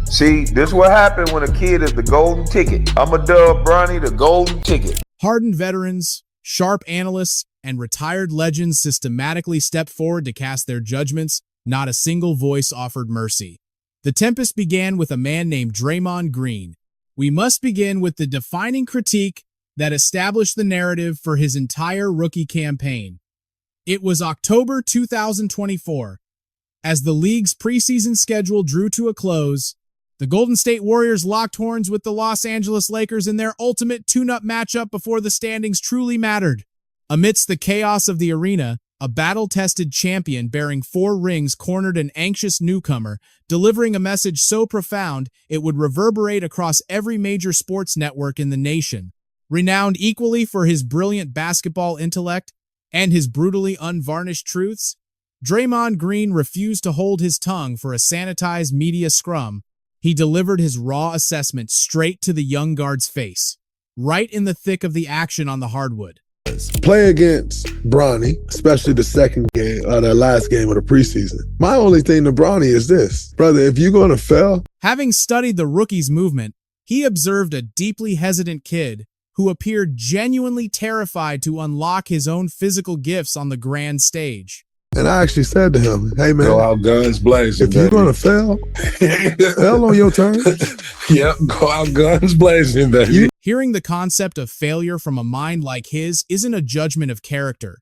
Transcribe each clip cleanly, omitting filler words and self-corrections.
See, this what happened when a kid is the golden ticket. I'm a dub Bronny the golden ticket. Hardened veterans, sharp analysts, and retired legends systematically stepped forward to cast their judgments. Not a single voice offered mercy. The tempest began with a man named Draymond Green. We must begin with the defining critique that established the narrative for his entire rookie campaign. It was October 2024. As the league's preseason schedule drew to a close, the Golden State Warriors locked horns with the Los Angeles Lakers in their ultimate tune-up matchup before the standings truly mattered. Amidst the chaos of the arena, a battle-tested champion bearing 4 rings cornered an anxious newcomer, delivering a message so profound it would reverberate across every major sports network in the nation. Renowned equally for his brilliant basketball intellect and his brutally unvarnished truths, Draymond Green refused to hold his tongue for a sanitized media scrum. He delivered his raw assessment straight to the young guard's face, right in the thick of the action on the hardwood. Play against Bronny, especially the second game, the last game of the preseason. My only thing to Bronny is this, brother, if you're going to fail. Having studied the rookie's movement, he observed a deeply hesitant kid who appeared genuinely terrified to unlock his own physical gifts on the grand stage. And I actually said to him, hey, man, go out guns blazing. If you're going to fail, fail on your terms. Yep, go out guns blazing, baby. Hearing the concept of failure from a mind like his isn't a judgment of character.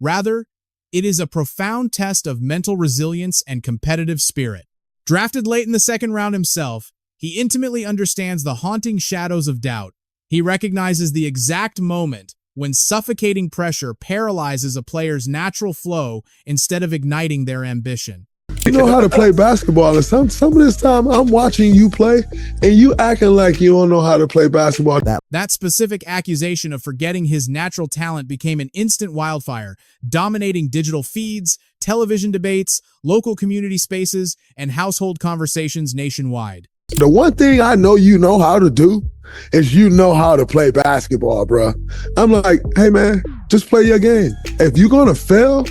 Rather, it is a profound test of mental resilience and competitive spirit. Drafted late in the second round himself, he intimately understands the haunting shadows of doubt. He recognizes the exact moment when suffocating pressure paralyzes a player's natural flow instead of igniting their ambition. You know how to play basketball, and some of this time I'm watching you play, and you acting like you don't know how to play basketball. That specific accusation of forgetting his natural talent became an instant wildfire, dominating digital feeds, television debates, local community spaces, and household conversations nationwide. The one thing I know you know how to do is you know how to play basketball, bro. I'm like, hey, man, just play your game. If you're going to fail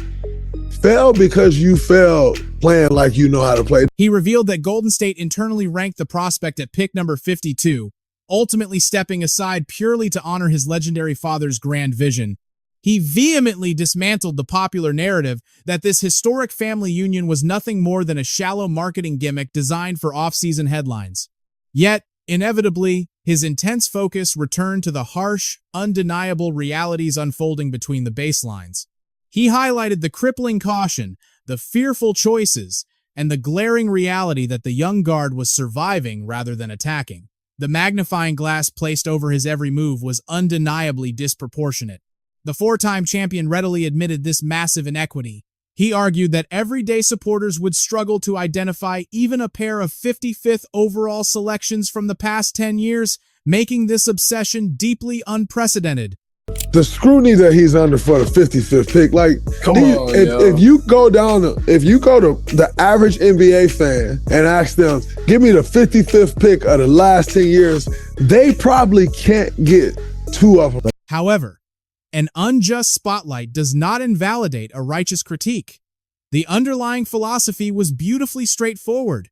because you failed playing like you know how to play. He revealed that Golden State internally ranked the prospect at pick number 52, ultimately stepping aside purely to honor his legendary father's grand vision. He vehemently dismantled the popular narrative that this historic family union was nothing more than a shallow marketing gimmick designed for off-season headlines. Yet, inevitably, his intense focus returned to the harsh, undeniable realities unfolding between the baselines. He highlighted the crippling caution, the fearful choices, and the glaring reality that the young guard was surviving rather than attacking. The magnifying glass placed over his every move was undeniably disproportionate. The 4-time champion readily admitted this massive inequity. He argued that everyday supporters would struggle to identify even a pair of 55th overall selections from the past 10 years, making this obsession deeply unprecedented. The scrutiny that he's under for the 55th pick, like, if you go to the average NBA fan and ask them, give me the 55th pick of the last 10 years, they probably can't get 2 of them. However, an unjust spotlight does not invalidate a righteous critique. The underlying philosophy was beautifully straightforward.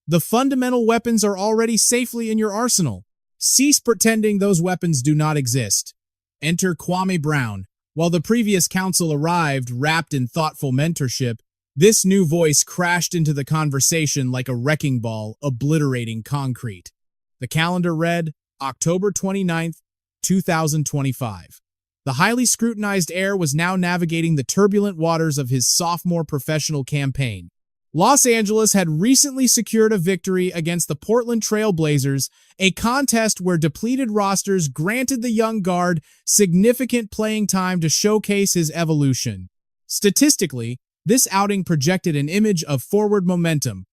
The fundamental weapons are already safely in your arsenal. Cease pretending those weapons do not exist. Enter Kwame Brown. While the previous council arrived wrapped in thoughtful mentorship, this new voice crashed into the conversation like a wrecking ball, obliterating concrete. The calendar read October 29th, 2025. The highly scrutinized Heir was now navigating the turbulent waters of his sophomore professional campaign. Los Angeles had recently secured a victory against the Portland Trail Blazers, a contest where depleted rosters granted the young guard significant playing time to showcase his evolution. Statistically, this outing projected an image of forward momentum.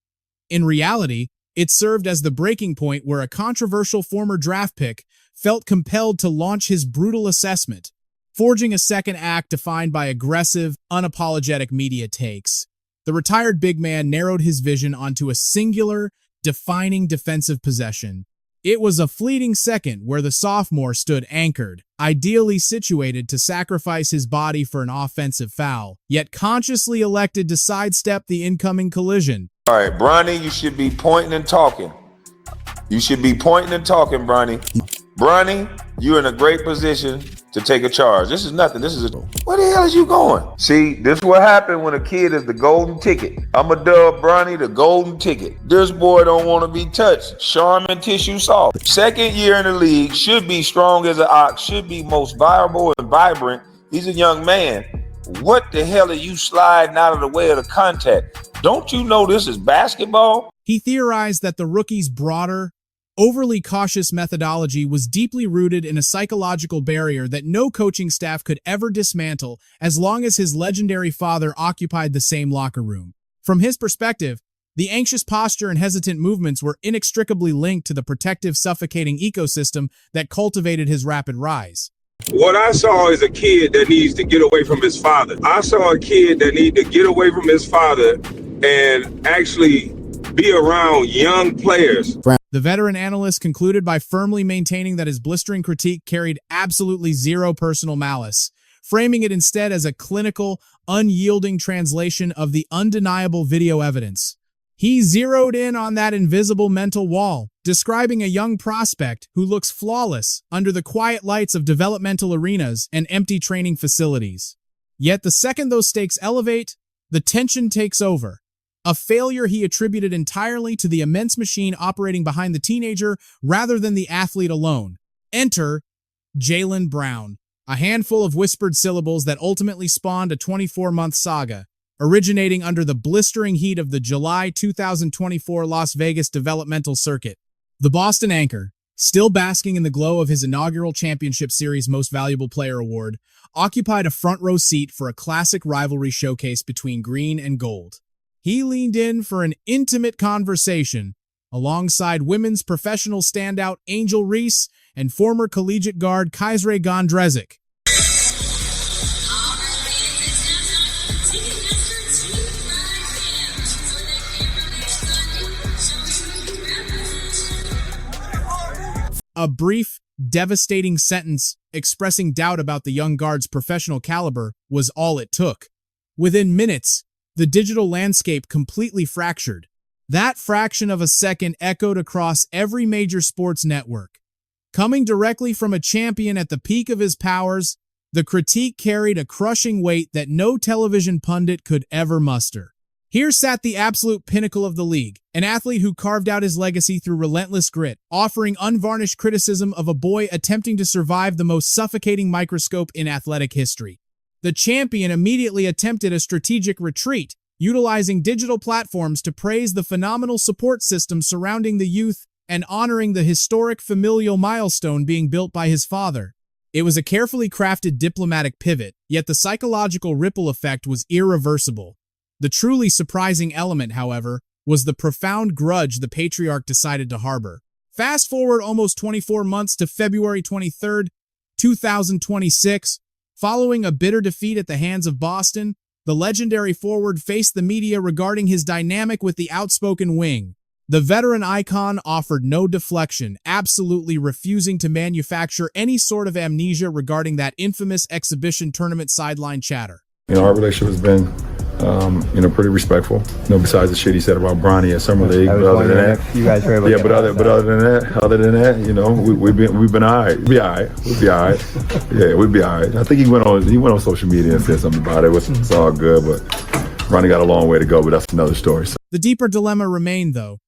In reality, it served as the breaking point where a controversial former draft pick felt compelled to launch his brutal assessment, forging a second act defined by aggressive, unapologetic media takes. The retired big man narrowed his vision onto a singular, defining defensive possession. It was a fleeting second where the sophomore stood anchored, ideally situated to sacrifice his body for an offensive foul, yet consciously elected to sidestep the incoming collision. All right, Bronny, you should be pointing and talking. You should be pointing and talking, Bronny. Bronny, you're in a great position to take a charge. This is nothing. Where the hell is you going? See, this is what happened when a kid is the golden ticket. I'm a dub Bronny, the golden ticket. This boy don't want to be touched. Charmin tissue soft. Second year in the league, should be strong as an ox, should be most viable and vibrant. He's a young man. What the hell are you sliding out of the way of the contact? Don't you know this is basketball? He theorized that the rookie's broader, overly cautious methodology was deeply rooted in a psychological barrier that no coaching staff could ever dismantle as long as his legendary father occupied the same locker room. From his perspective, the anxious posture and hesitant movements were inextricably linked to the protective, suffocating ecosystem that cultivated his rapid rise. What I saw is a kid that needs to get away from his father. I saw a kid that needs to get away from his father and actually be around young players. The veteran analyst concluded by firmly maintaining that his blistering critique carried absolutely zero personal malice, framing it instead as a clinical, unyielding translation of the undeniable video evidence. He zeroed in on that invisible mental wall, describing a young prospect who looks flawless under the quiet lights of developmental arenas and empty training facilities. Yet the second those stakes elevate, the tension takes over. A failure he attributed entirely to the immense machine operating behind the teenager rather than the athlete alone. Enter Jaylen Brown, a handful of whispered syllables that ultimately spawned a 24-month saga, originating under the blistering heat of the July 2024 Las Vegas developmental circuit. The Boston anchor, still basking in the glow of his inaugural championship series Most Valuable Player award, occupied a front-row seat for a classic rivalry showcase between green and gold. He leaned in for an intimate conversation alongside women's professional standout Angel Reese and former collegiate guard Kaisre Gondrezic. A brief, devastating sentence expressing doubt about the young guard's professional caliber was all it took. Within minutes, the digital landscape completely fractured. That fraction of a second echoed across every major sports network. Coming directly from a champion at the peak of his powers, the critique carried a crushing weight that no television pundit could ever muster. Here sat the absolute pinnacle of the league, an athlete who carved out his legacy through relentless grit, offering unvarnished criticism of a boy attempting to survive the most suffocating microscope in athletic history. The champion immediately attempted a strategic retreat, utilizing digital platforms to praise the phenomenal support system surrounding the youth and honoring the historic familial milestone being built by his father. It was a carefully crafted diplomatic pivot, yet the psychological ripple effect was irreversible. The truly surprising element, however, was the profound grudge the patriarch decided to harbor. Fast forward almost 24 months to February 23, 2026. Following a bitter defeat at the hands of Boston, the legendary forward faced the media regarding his dynamic with the outspoken wing. The veteran icon offered no deflection, absolutely refusing to manufacture any sort of amnesia regarding that infamous exhibition tournament sideline chatter. Our relationship has been pretty respectful. Besides the shit he said about Bronny at Summer League. But other than that, you guys heard about other than that, we've been all right. We'll be all right. Yeah, we'll be all right. I think he went on social media and said something about it. It's all good, but Bronny got a long way to go, but that's another story. The deeper dilemma remained, though.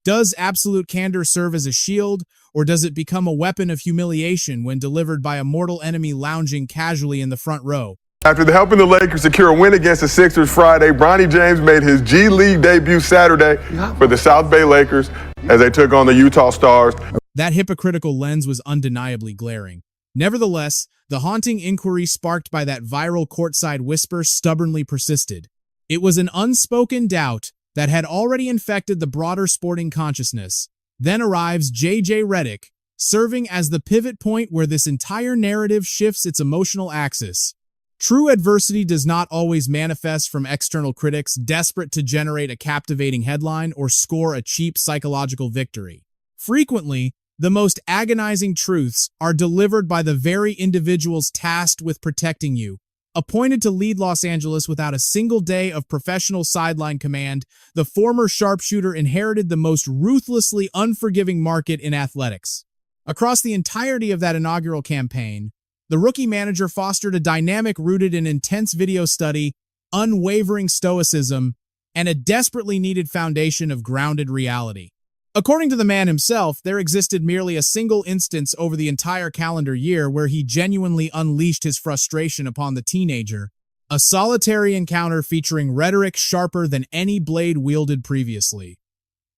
Does absolute candor serve as a shield, or does it become a weapon of humiliation when delivered by a mortal enemy lounging casually in the front row? After helping the Lakers secure a win against the Sixers Friday, Bronny James made his G League debut Saturday for the South Bay Lakers as they took on the Utah Stars. That hypocritical lens was undeniably glaring. Nevertheless, the haunting inquiry sparked by that viral courtside whisper stubbornly persisted. It was an unspoken doubt that had already infected the broader sporting consciousness. Then arrives JJ Redick, serving as the pivot point where this entire narrative shifts its emotional axis. True adversity does not always manifest from external critics desperate to generate a captivating headline or score a cheap psychological victory. Frequently, the most agonizing truths are delivered by the very individuals tasked with protecting you, Appointed to lead Los Angeles without a single day of professional sideline command, the former sharpshooter inherited the most ruthlessly unforgiving market in athletics. Across the entirety of that inaugural campaign, the rookie manager fostered a dynamic rooted in intense video study, unwavering stoicism, and a desperately needed foundation of grounded reality. According to the man himself, there existed merely a single instance over the entire calendar year where he genuinely unleashed his frustration upon the teenager, a solitary encounter featuring rhetoric sharper than any blade wielded previously.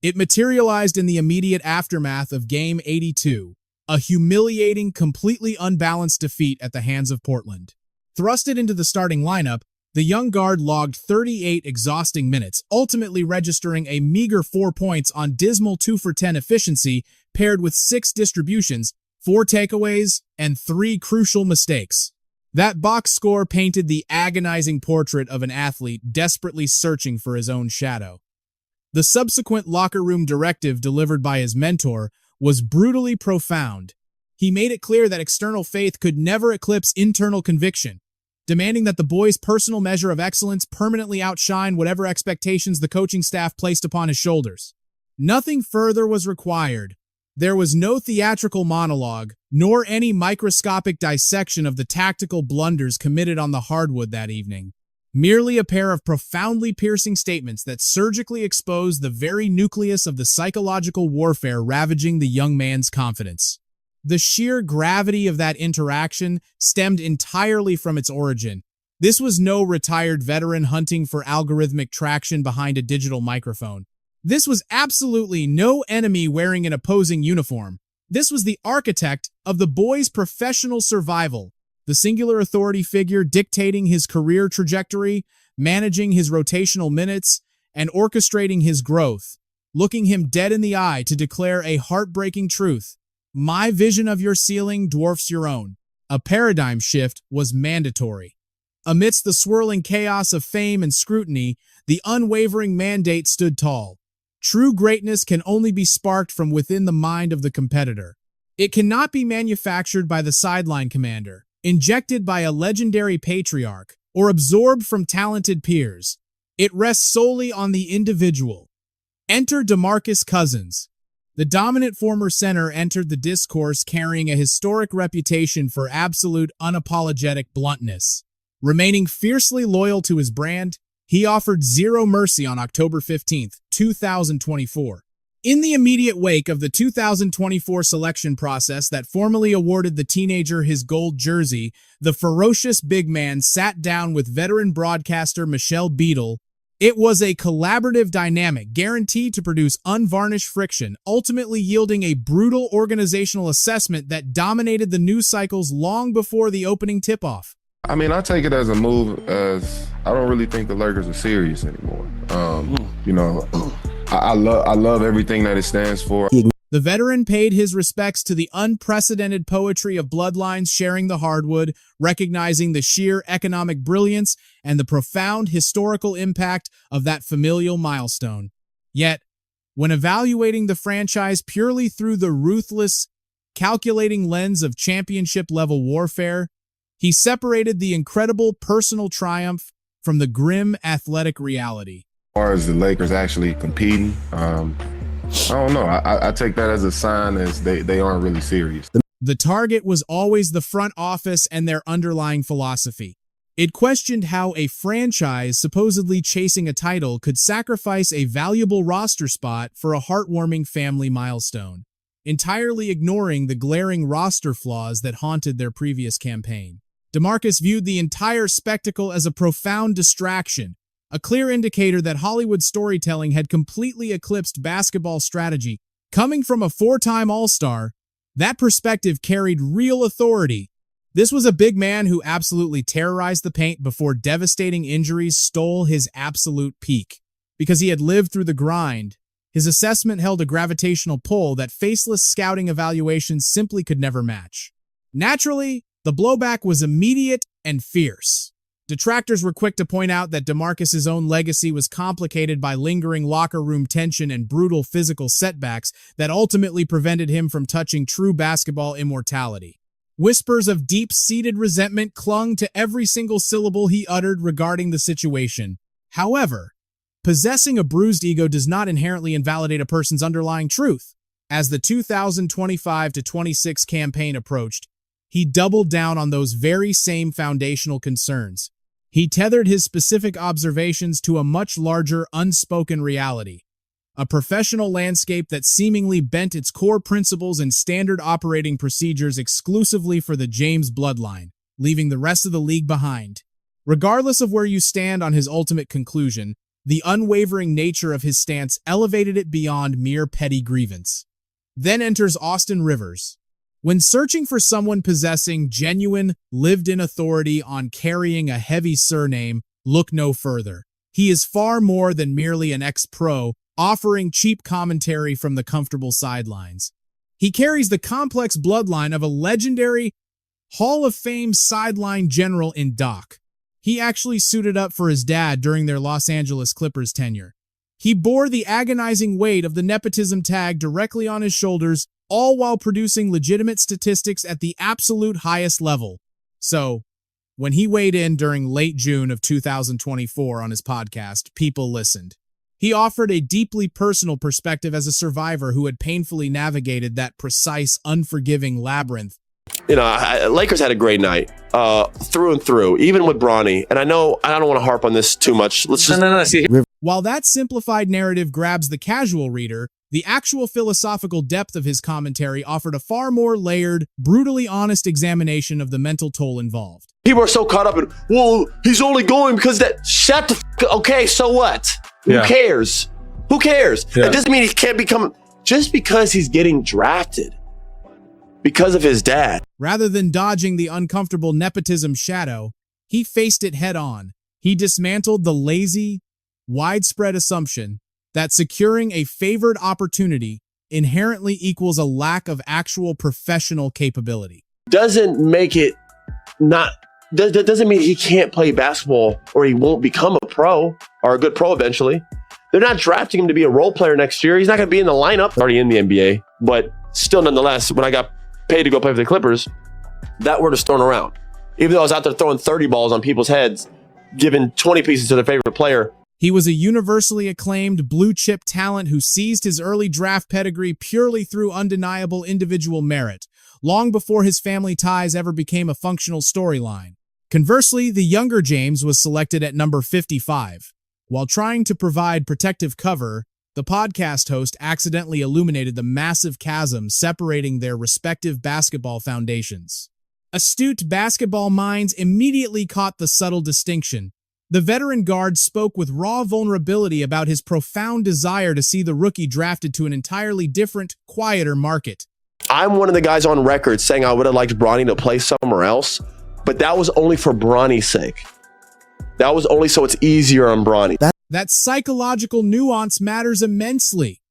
It materialized in the immediate aftermath of Game 82, a humiliating, completely unbalanced defeat at the hands of Portland. Thrusted into the starting lineup, the young guard logged 38 exhausting minutes, ultimately registering a meager 4 points on dismal 2 for 10 efficiency, paired with 6 distributions, 4 takeaways, and 3 crucial mistakes. That box score painted the agonizing portrait of an athlete desperately searching for his own shadow. The subsequent locker room directive delivered by his mentor was brutally profound. He made it clear that external faith could never eclipse internal conviction, demanding that the boy's personal measure of excellence permanently outshine whatever expectations the coaching staff placed upon his shoulders. Nothing further was required. There was no theatrical monologue, nor any microscopic dissection of the tactical blunders committed on the hardwood that evening. Merely a pair of profoundly piercing statements that surgically exposed the very nucleus of the psychological warfare ravaging the young man's confidence. The sheer gravity of that interaction stemmed entirely from its origin. This was no retired veteran hunting for algorithmic traction behind a digital microphone. This was absolutely no enemy wearing an opposing uniform. This was the architect of the boy's professional survival, the singular authority figure dictating his career trajectory, managing his rotational minutes, and orchestrating his growth, looking him dead in the eye to declare a heartbreaking truth. My vision of your ceiling dwarfs your own. A paradigm shift was mandatory. Amidst the swirling chaos of fame and scrutiny, the unwavering mandate stood tall. True greatness can only be sparked from within the mind of the competitor. It cannot be manufactured by the sideline commander, injected by a legendary patriarch, or absorbed from talented peers. It rests solely on the individual. Enter DeMarcus Cousins. The dominant former center entered the discourse carrying a historic reputation for absolute unapologetic bluntness. Remaining fiercely loyal to his brand, he offered zero mercy on October 15, 2024. In the immediate wake of the 2024 selection process that formally awarded the teenager his gold jersey, the ferocious big man sat down with veteran broadcaster Michelle Beadle. It was a collaborative dynamic guaranteed to produce unvarnished friction, ultimately yielding a brutal organizational assessment that dominated the news cycles long before the opening tip-off. I mean, I take it as a move as I don't really think the Lakers are serious anymore. I love everything that it stands for. The veteran paid his respects to the unprecedented poetry of bloodlines sharing the hardwood, recognizing the sheer economic brilliance and the profound historical impact of that familial milestone. Yet, when evaluating the franchise purely through the ruthless, calculating lens of championship-level warfare, he separated the incredible personal triumph from the grim athletic reality. As far as the Lakers actually competing, I don't know. I take that as a sign as they aren't really serious. The target was always the front office and their underlying philosophy. It questioned how a franchise supposedly chasing a title could sacrifice a valuable roster spot for a heartwarming family milestone, entirely ignoring the glaring roster flaws that haunted their previous campaign. DeMarcus viewed the entire spectacle as a profound distraction, a clear indicator that Hollywood storytelling had completely eclipsed basketball strategy. Coming from a 4-time All-Star, that perspective carried real authority. This was a big man who absolutely terrorized the paint before devastating injuries stole his absolute peak. Because he had lived through the grind, his assessment held a gravitational pull that faceless scouting evaluations simply could never match. Naturally, the blowback was immediate and fierce. Detractors were quick to point out that DeMarcus's own legacy was complicated by lingering locker room tension and brutal physical setbacks that ultimately prevented him from touching true basketball immortality. Whispers of deep-seated resentment clung to every single syllable he uttered regarding the situation. However, possessing a bruised ego does not inherently invalidate a person's underlying truth. As the 2025-26 campaign approached, he doubled down on those very same foundational concerns. He tethered his specific observations to a much larger, unspoken reality, a professional landscape that seemingly bent its core principles and standard operating procedures exclusively for the James bloodline, leaving the rest of the league behind. Regardless of where you stand on his ultimate conclusion, the unwavering nature of his stance elevated it beyond mere petty grievance. Then enters Austin Rivers. When searching for someone possessing genuine, lived-in authority on carrying a heavy surname, look no further. He is far more than merely an ex-pro, offering cheap commentary from the comfortable sidelines. He carries the complex bloodline of a legendary Hall of Fame sideline general in Doc. He actually suited up for his dad during their Los Angeles Clippers tenure. He bore the agonizing weight of the nepotism tag directly on his shoulders, all while producing legitimate statistics at the absolute highest level. So, when he weighed in during late June of 2024 on his podcast, people listened. He offered a deeply personal perspective as a survivor who had painfully navigated that precise, unforgiving labyrinth. You know, Lakers had a great night, through and through, even with Bronny. And I know I don't want to harp on this too much. Let's just... While that simplified narrative grabs the casual reader, the actual philosophical depth of his commentary offered a far more layered, brutally honest examination of the mental toll involved. People are so caught up in, well, he's only going because that... Shut the f... Okay, so what? Who cares? Who cares? That doesn't mean he can't become... Just because he's getting drafted because of his dad. Rather than dodging the uncomfortable nepotism shadow, he faced it head-on. He dismantled the lazy, widespread assumption that securing a favored opportunity inherently equals a lack of actual professional capability. Doesn't make it not... That doesn't mean he can't play basketball or he won't become a pro or a good pro eventually. They're not drafting him to be a role player next year. He's not going to be in the lineup. Already in the NBA. But still, nonetheless, when I got paid to go play for the Clippers, that word is thrown around. Even though I was out there throwing 30 balls on people's heads, giving 20 pieces to their favorite player. He was a universally acclaimed blue-chip talent who seized his early draft pedigree purely through undeniable individual merit, long before his family ties ever became a functional storyline. Conversely, the younger James was selected at number 55. While trying to provide protective cover, the podcast host accidentally illuminated the massive chasm separating their respective basketball foundations. Astute basketball minds immediately caught the subtle distinction. The veteran guard spoke with raw vulnerability about his profound desire to see the rookie drafted to an entirely different, quieter market. I'm one of the guys on record saying I would have liked Bronny to play somewhere else, but that was only for Bronny's sake. That was only so it's easier on Bronny. That psychological nuance matters immensely.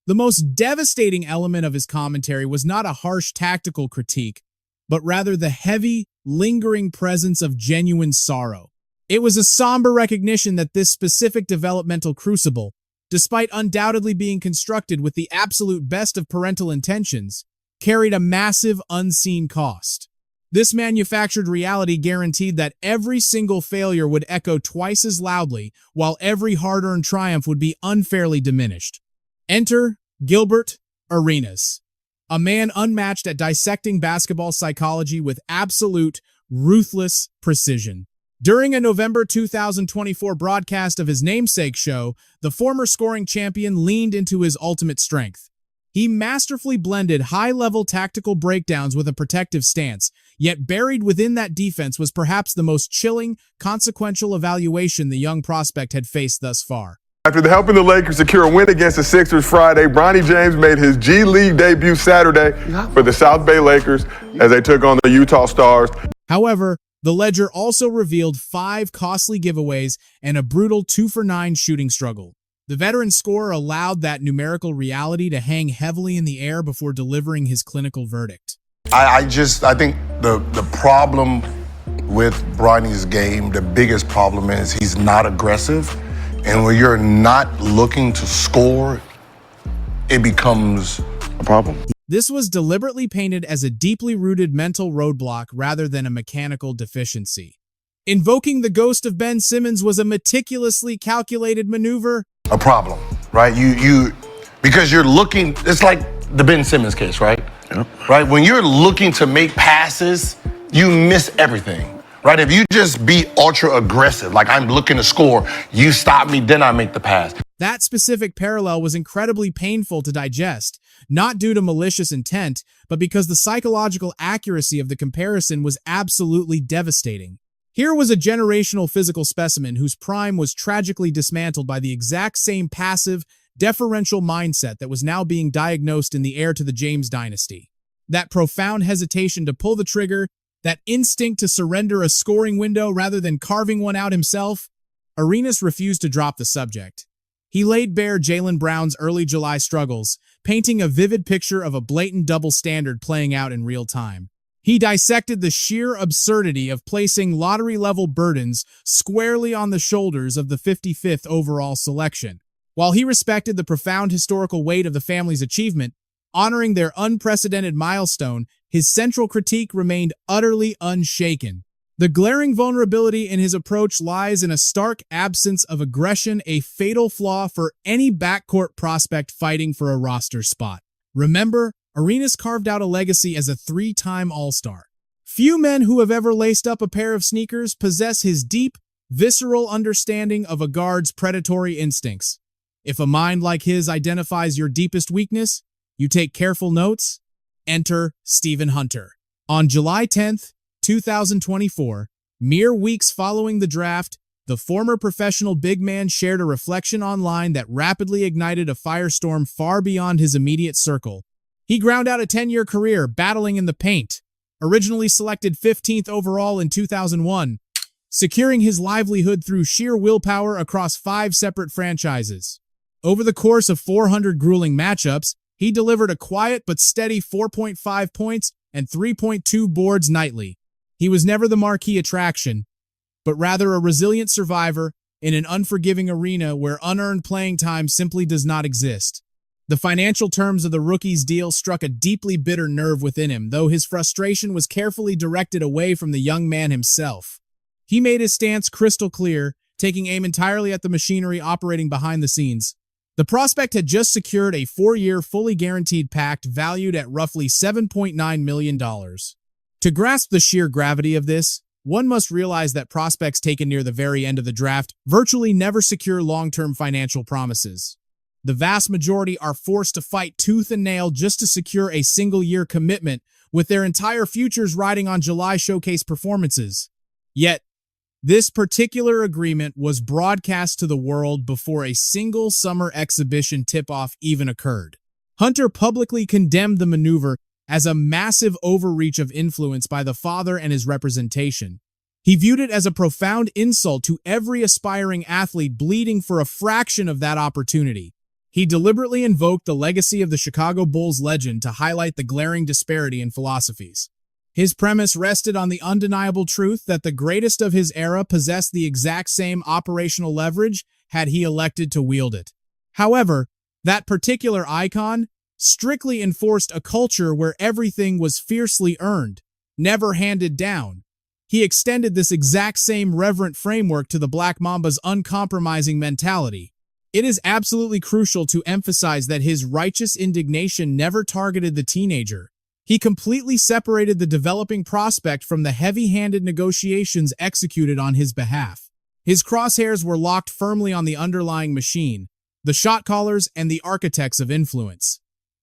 The most devastating element of his commentary was not a harsh tactical critique, but rather the heavy, lingering presence of genuine sorrow. It was a somber recognition that this specific developmental crucible, despite undoubtedly being constructed with the absolute best of parental intentions, carried a massive unseen cost. This manufactured reality guaranteed that every single failure would echo twice as loudly, while every hard-earned triumph would be unfairly diminished. Enter Gilbert Arenas, a man unmatched at dissecting basketball psychology with absolute, ruthless precision. During a November 2024 broadcast of his namesake show, the former scoring champion leaned into his ultimate strength. He masterfully blended high-level tactical breakdowns with a protective stance, yet buried within that defense was perhaps the most chilling, consequential evaluation the young prospect had faced thus far. After helping the Lakers secure a win against the Sixers Friday, Bronny James made his G League debut Saturday for the South Bay Lakers as they took on the Utah Stars. However, the ledger also revealed 5 costly giveaways and a brutal 2-for-9 shooting struggle. The veteran scorer allowed that numerical reality to hang heavily in the air before delivering his clinical verdict. I think the problem with Bronny's game, the biggest problem is he's not aggressive. And when you're not looking to score, it becomes a problem. This was deliberately painted as a deeply rooted mental roadblock rather than a mechanical deficiency. Invoking the ghost of Ben Simmons was a meticulously calculated maneuver. A problem, right? Because you're looking, it's like the Ben Simmons case, right? Yep. Right? When you're looking to make passes, you miss everything, right? If you just be ultra aggressive, like I'm looking to score, you stop me, then I make the pass. That specific parallel was incredibly painful to digest, not due to malicious intent, but because the psychological accuracy of the comparison was absolutely devastating. Here was a generational physical specimen whose prime was tragically dismantled by the exact same passive, deferential mindset that was now being diagnosed in the heir to the James dynasty. That profound hesitation to pull the trigger, that instinct to surrender a scoring window rather than carving one out himself, Arenas refused to drop the subject. He laid bare Jaylen Brown's early July struggles, painting a vivid picture of a blatant double standard playing out in real time. He dissected the sheer absurdity of placing lottery-level burdens squarely on the shoulders of the 55th overall selection. While he respected the profound historical weight of the family's achievement, honoring their unprecedented milestone, his central critique remained utterly unshaken. The glaring vulnerability in his approach lies in a stark absence of aggression, a fatal flaw for any backcourt prospect fighting for a roster spot. Remember, Arenas carved out a legacy as a three-time All-Star. Few men who have ever laced up a pair of sneakers possess his deep, visceral understanding of a guard's predatory instincts. If a mind like his identifies your deepest weakness, you take careful notes. Enter Stephen Hunter. On July 10th, 2024, mere weeks following the draft, the former professional big man shared a reflection online that rapidly ignited a firestorm far beyond his immediate circle. He ground out a 10-year career battling in the paint, originally selected 15th overall in 2001, securing his livelihood through sheer willpower across 5 separate franchises. Over the course of 400 grueling matchups, he delivered a quiet but steady 4.5 points and 3.2 boards nightly. He was never the marquee attraction, but rather a resilient survivor in an unforgiving arena where unearned playing time simply does not exist. The financial terms of the rookie's deal struck a deeply bitter nerve within him, though his frustration was carefully directed away from the young man himself. He made his stance crystal clear, taking aim entirely at the machinery operating behind the scenes. The prospect had just secured a 4-year, fully guaranteed pact valued at roughly $7.9 million. To grasp the sheer gravity of this, one must realize that prospects taken near the very end of the draft virtually never secure long-term financial promises. The vast majority are forced to fight tooth and nail just to secure a single-year commitment, with their entire futures riding on July showcase performances. Yet, this particular agreement was broadcast to the world before a single summer exhibition tip-off even occurred. Hunter publicly condemned the maneuver as a massive overreach of influence by the father and his representation. He viewed it as a profound insult to every aspiring athlete bleeding for a fraction of that opportunity. He deliberately invoked the legacy of the Chicago Bulls legend to highlight the glaring disparity in philosophies. His premise rested on the undeniable truth that the greatest of his era possessed the exact same operational leverage had he elected to wield it. However, that particular icon strictly enforced a culture where everything was fiercely earned, never handed down. He extended this exact same reverent framework to the Black Mamba's uncompromising mentality. It is absolutely crucial to emphasize that his righteous indignation never targeted the teenager. He completely separated the developing prospect from the heavy-handed negotiations executed on his behalf. His crosshairs were locked firmly on the underlying machine, the shot callers and the architects of influence.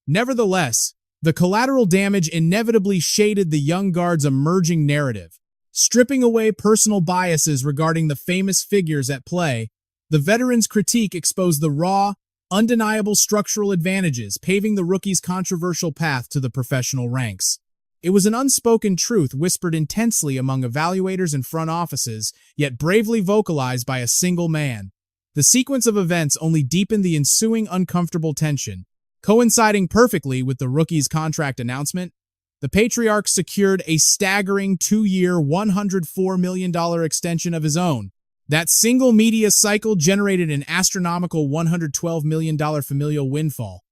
Nevertheless, the collateral damage inevitably shaded the young guard's emerging narrative. Stripping away personal biases regarding the famous figures at play, the veteran's critique exposed the raw, undeniable structural advantages, paving the rookie's controversial path to the professional ranks. It was an unspoken truth whispered intensely among evaluators and front offices, yet bravely vocalized by a single man. The sequence of events only deepened the ensuing uncomfortable tension. Coinciding perfectly with the rookie's contract announcement, the Patriarch secured a staggering 2-year, $104 million extension of his own. That single media cycle generated an astronomical $112 million familial windfall.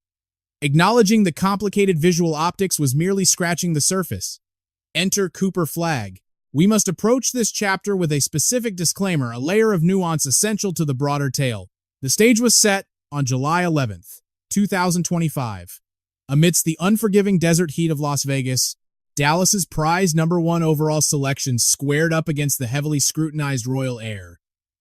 Acknowledging the complicated visual optics was merely scratching the surface. Enter Cooper Flagg. We must approach this chapter with a specific disclaimer, a layer of nuance essential to the broader tale. The stage was set on July 11th, 2025. Amidst the unforgiving desert heat of Las Vegas, Dallas's prized #1 overall selection squared up against the heavily scrutinized Royal Heir.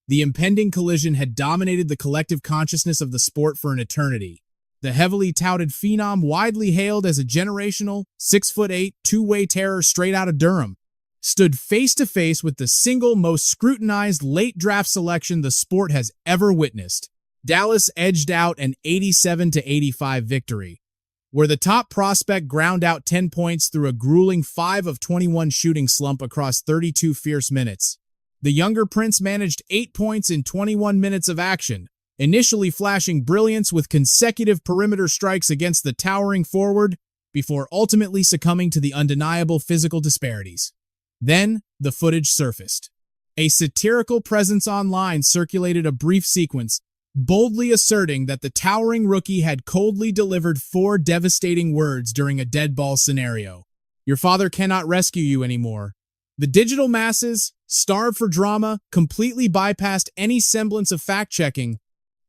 The impending collision had dominated the collective consciousness of the sport for an eternity. The heavily touted phenom, widely hailed as a generational, 6'8", two-way terror straight out of Durham, stood face-to-face with the single most scrutinized late draft selection the sport has ever witnessed. Dallas edged out an 87-85 victory, where the top prospect ground out 10 points through a grueling 5 of 21 shooting slump across 32 fierce minutes. The younger prince managed 8 points in 21 minutes of action, initially flashing brilliance with consecutive perimeter strikes against the towering forward before ultimately succumbing to the undeniable physical disparities. Then, the footage surfaced. A satirical presence online circulated a brief sequence, boldly asserting that the towering rookie had coldly delivered 4 devastating words during a dead ball scenario. Your father cannot rescue you anymore. The digital masses, starved for drama, completely bypassed any semblance of fact-checking.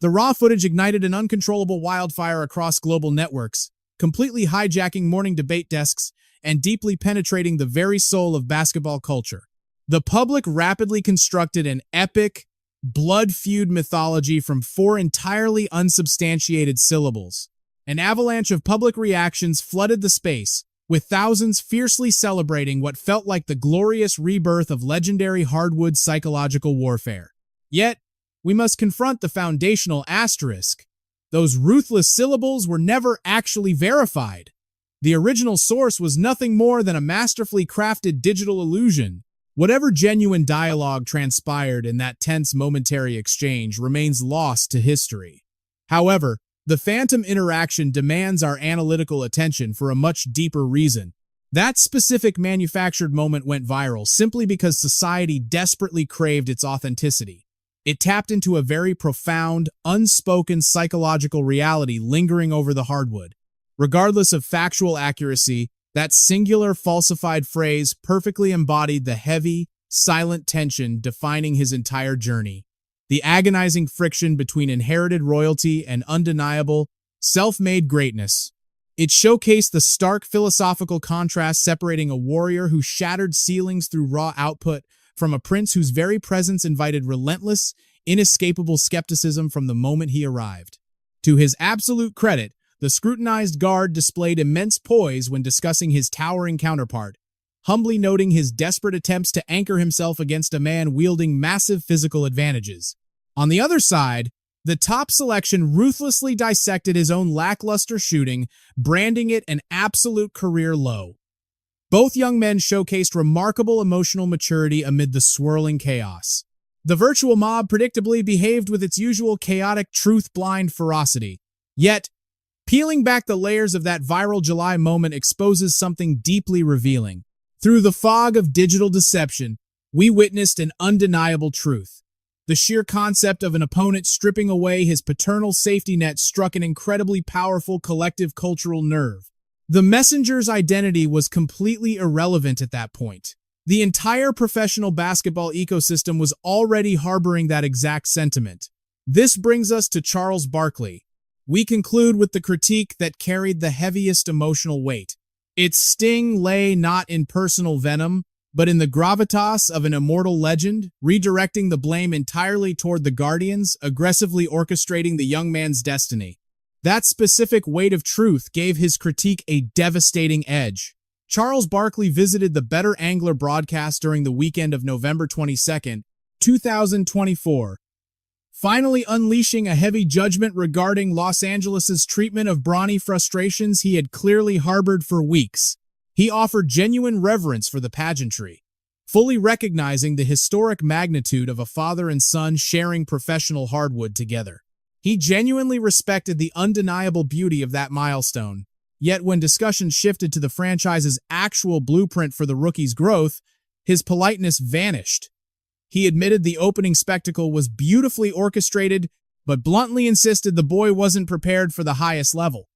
The raw footage ignited an uncontrollable wildfire across global networks, completely hijacking morning debate desks and deeply penetrating the very soul of basketball culture. The public rapidly constructed an epic, blood-feud mythology from 4 entirely unsubstantiated syllables. An avalanche of public reactions flooded the space, with thousands fiercely celebrating what felt like the glorious rebirth of legendary hardwood psychological warfare. Yet, we must confront the foundational asterisk. Those ruthless syllables were never actually verified. The original source was nothing more than a masterfully crafted digital illusion. Whatever genuine dialogue transpired in that tense momentary exchange remains lost to history. However, the phantom interaction demands our analytical attention for a much deeper reason. That specific manufactured moment went viral simply because society desperately craved its authenticity. It tapped into a very profound, unspoken psychological reality lingering over the hardwood. Regardless of factual accuracy, that singular falsified phrase perfectly embodied the heavy, silent tension defining his entire journey. The agonizing friction between inherited royalty and undeniable, self-made greatness. It showcased the stark philosophical contrast separating a warrior who shattered ceilings through raw output from a prince whose very presence invited relentless, inescapable skepticism from the moment he arrived. To his absolute credit, the scrutinized guard displayed immense poise when discussing his towering counterpart, humbly noting his desperate attempts to anchor himself against a man wielding massive physical advantages. On the other side, the top selection ruthlessly dissected his own lackluster shooting, branding it an absolute career low. Both young men showcased remarkable emotional maturity amid the swirling chaos. The virtual mob predictably behaved with its usual chaotic, truth-blind ferocity. Yet, peeling back the layers of that viral July moment exposes something deeply revealing. Through the fog of digital deception, we witnessed an undeniable truth. The sheer concept of an opponent stripping away his paternal safety net struck an incredibly powerful collective cultural nerve. The messenger's identity was completely irrelevant at that point. The entire professional basketball ecosystem was already harboring that exact sentiment. This brings us to Charles Barkley. We conclude with the critique that carried the heaviest emotional weight. Its sting lay not in personal venom, but in the gravitas of an immortal legend, redirecting the blame entirely toward the Guardians, aggressively orchestrating the young man's destiny. That specific weight of truth gave his critique a devastating edge. Charles Barkley visited the Better Angler broadcast during the weekend of November 22, 2024, finally unleashing a heavy judgment regarding Los Angeles' treatment of Bronny frustrations he had clearly harbored for weeks. He offered genuine reverence for the pageantry, fully recognizing the historic magnitude of a father and son sharing professional hardwood together. He genuinely respected the undeniable beauty of that milestone. Yet when discussion shifted to the franchise's actual blueprint for the rookie's growth, his politeness vanished. He admitted the opening spectacle was beautifully orchestrated, but bluntly insisted the boy wasn't prepared for the highest level.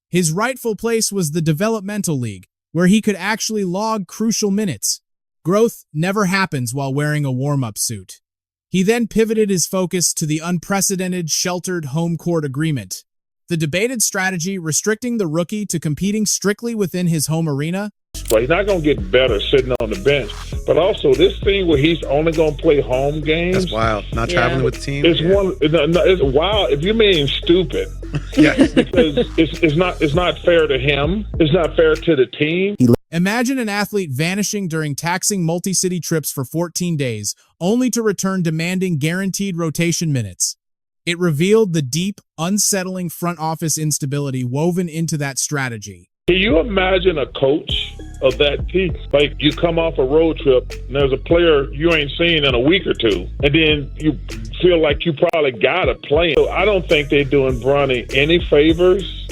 His rightful place was the developmental league, where he could actually log crucial minutes. Growth never happens while wearing a warm-up suit. He then pivoted his focus to the unprecedented sheltered home court agreement. The debated strategy restricting the rookie to competing strictly within his home arena. Well, he's not going to get better sitting on the bench, but also this thing where he's only going to play home games. That's wild. Not traveling with the team. It's it's wild. If you mean stupid, yes, because it's not fair to him. It's not fair to the team. Imagine an athlete vanishing during taxing multi-city trips for 14 days, only to return demanding guaranteed rotation minutes. It revealed the deep, unsettling front office instability woven into that strategy. Can you imagine a coach of that team? Like, you come off a road trip and there's a player you ain't seen in a week or two, and then you feel like you probably got to play him. So I don't think they're doing Bronny any favors,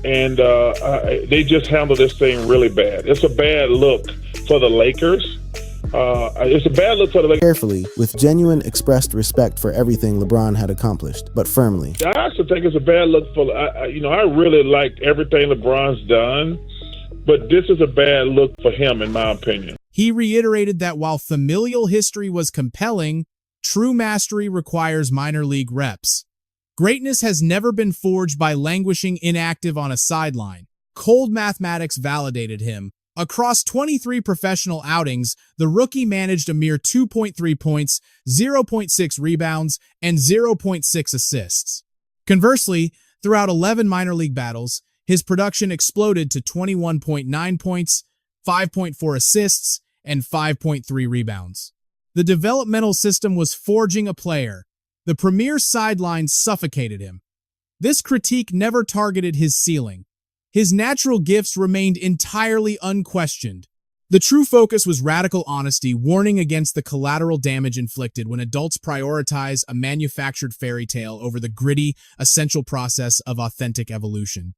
and they just handle this thing really bad. It's a bad look for the Lakers. It's a bad look for the Lakers. Carefully, with genuine expressed respect for everything LeBron had accomplished, but firmly. I also think it's a bad look for, I really like everything LeBron's done, but this is a bad look for him, in my opinion. He reiterated that while familial history was compelling, true mastery requires minor league reps. Greatness has never been forged by languishing inactive on a sideline. Cold mathematics validated him. Across 23 professional outings, the rookie managed a mere 2.3 points, 0.6 rebounds, and 0.6 assists. Conversely, throughout 11 minor league battles, his production exploded to 21.9 points, 5.4 assists, and 5.3 rebounds. The developmental system was forging a player. The premier sideline suffocated him. This critique never targeted his ceiling. His natural gifts remained entirely unquestioned. The true focus was radical honesty, warning against the collateral damage inflicted when adults prioritize a manufactured fairy tale over the gritty, essential process of authentic evolution.